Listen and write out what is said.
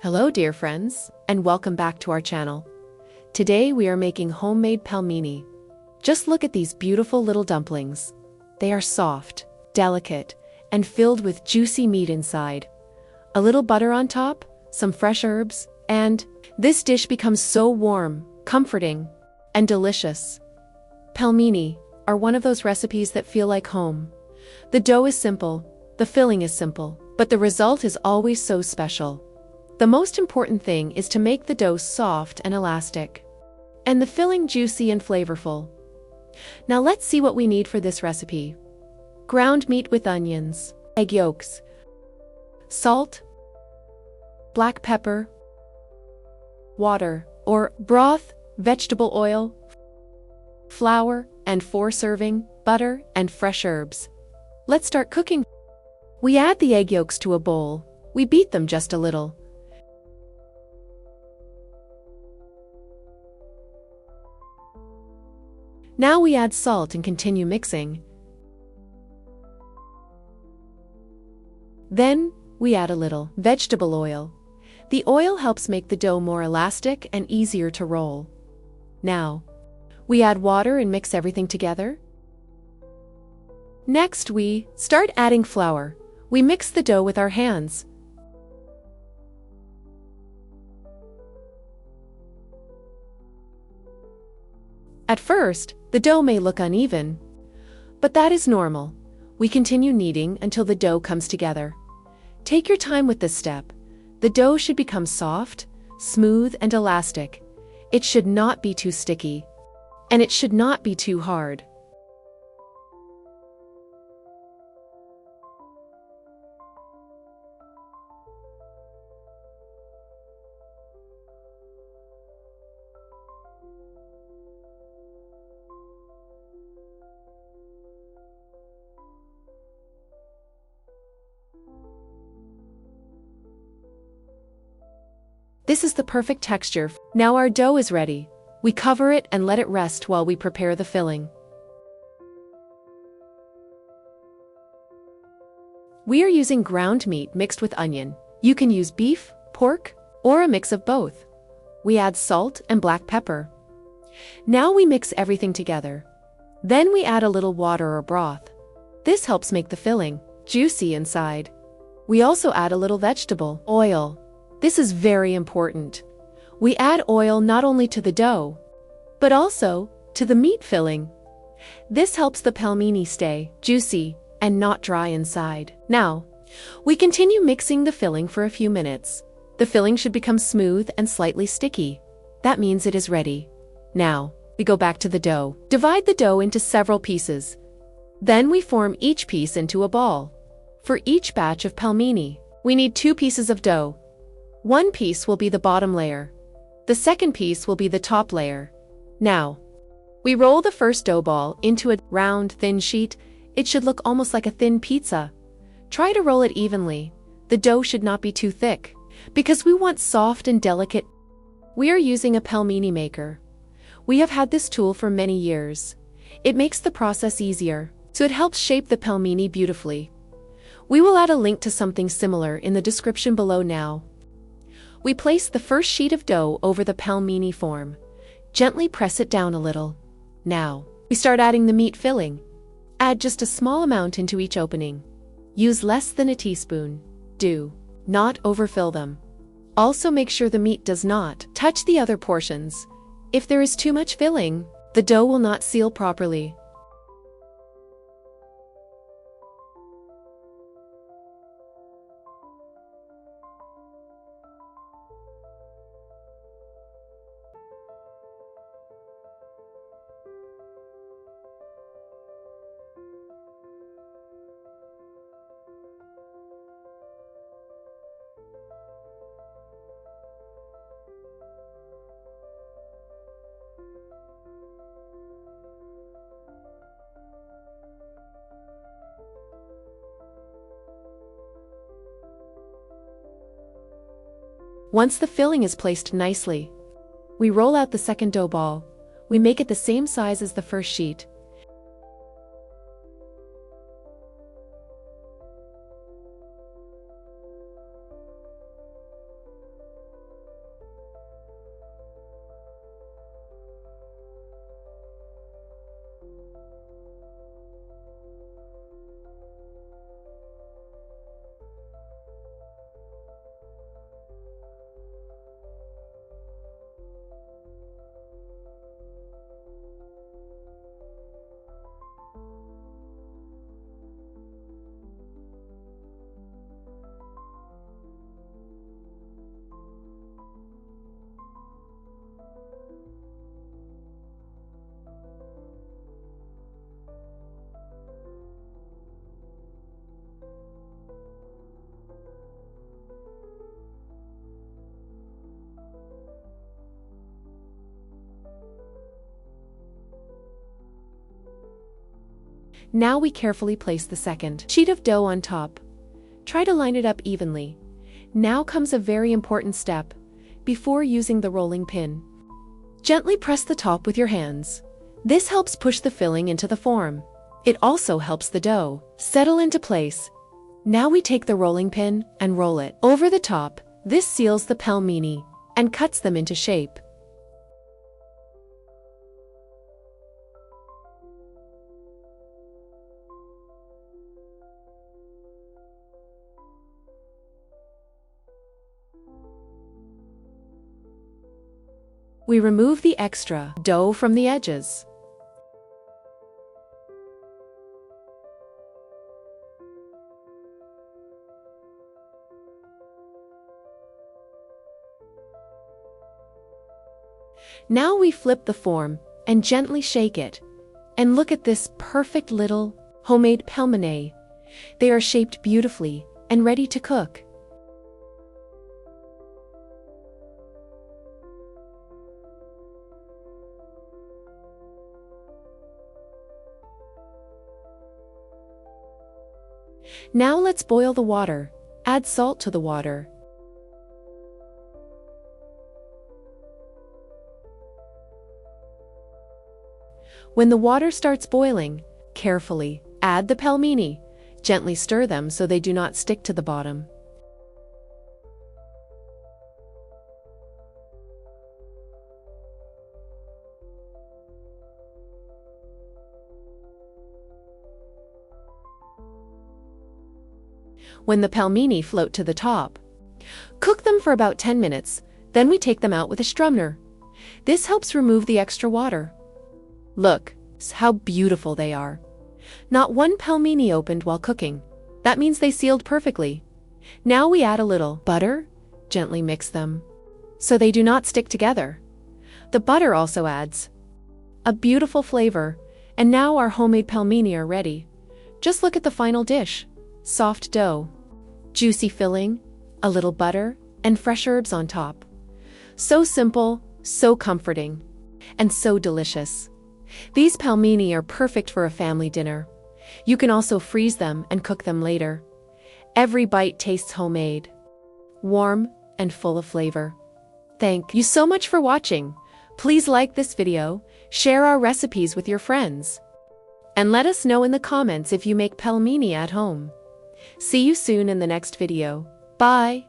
Hello dear friends, and welcome back to our channel. Today we are making homemade pelmeni. Just look at these beautiful little dumplings. They are soft, delicate, and filled with juicy meat inside. A little butter on top, some fresh herbs, and this dish becomes so warm, comforting, and delicious. Pelmeni are one of those recipes that feel like home. The dough is simple, the filling is simple, but the result is always so special. The most important thing is to make the dough soft and elastic, and the filling juicy and flavorful. Now let's see what we need for this recipe. Ground meat with onions, egg yolks, salt, black pepper, water or broth, vegetable oil, flour, and 4 serving, butter, and fresh herbs. Let's start cooking. We add the egg yolks to a bowl. We beat them just a little. Now we add salt and continue mixing. Then, we add a little vegetable oil. The oil helps make the dough more elastic and easier to roll. Now, we add water and mix everything together. Next we start adding flour. We mix the dough with our hands. At first, the dough may look uneven, but that is normal. We continue kneading until the dough comes together. Take your time with this step. The dough should become soft, smooth, and elastic. It should not be too sticky, and it should not be too hard. This is the perfect texture. Now our dough is ready. We cover it and let it rest while we prepare the filling. We are using ground meat mixed with onion. You can use beef, pork, or a mix of both. We add salt and black pepper. Now we mix everything together. Then we add a little water or broth. This helps make the filling juicy inside. We also add a little vegetable oil. This is very important. We add oil not only to the dough, but also to the meat filling. This helps the pelmeni stay juicy and not dry inside. Now, we continue mixing the filling for a few minutes. The filling should become smooth and slightly sticky. That means it is ready. Now, we go back to the dough. Divide the dough into several pieces. Then we form each piece into a ball. For each batch of pelmeni, we need 2 pieces of dough. One piece will be the bottom layer. The second piece will be the top layer. Now, we roll the first dough ball into a round, thin sheet. It should look almost like a thin pizza. Try to roll it evenly. The dough should not be too thick, because we want soft and delicate. We are using a pelmeni maker. We have had this tool for many years. It makes the process easier, so it helps shape the pelmeni beautifully. We will add a link to something similar in the description below now. We place the first sheet of dough over the pelmeni form. Gently press it down a little. Now, we start adding the meat filling. Add just a small amount into each opening. Use less than a teaspoon. Do not overfill them. Also make sure the meat does not touch the other portions. If there is too much filling, the dough will not seal properly. Once the filling is placed nicely, we roll out the second dough ball. We make it the same size as the first sheet. Now we carefully place the second sheet of dough on top. Try to line it up evenly. Now comes a very important step. Before using the rolling pin, gently press the top with your hands. This helps push the filling into the form. It also helps the dough settle into place. Now we take the rolling pin and roll it over the top. This seals the pelmeni and cuts them into shape. We remove the extra dough from the edges. Now we flip the form and gently shake it. And look at this perfect little homemade pelmeni. They are shaped beautifully and ready to cook. Now let's boil the water. Add salt to the water. When the water starts boiling, carefully add the pelmeni. Gently stir them so they do not stick to the bottom. When the pelmeni float to the top, cook them for about 10 minutes, then we take them out with a strumner. This helps remove the extra water. Look how beautiful they are. Not one pelmeni opened while cooking. That means they sealed perfectly. Now we add a little butter, gently mix them so they do not stick together. The butter also adds a beautiful flavor, and now our homemade pelmeni are ready. Just look at the final dish. Soft dough, juicy filling, a little butter, and fresh herbs on top. So simple, so comforting, and so delicious. These pelmeni are perfect for a family dinner. You can also freeze them and cook them later. Every bite tastes homemade, warm, and full of flavor. Thank you so much for watching. Please like this video, share our recipes with your friends, and let us know in the comments if you make pelmeni at home. See you soon in the next video. Bye!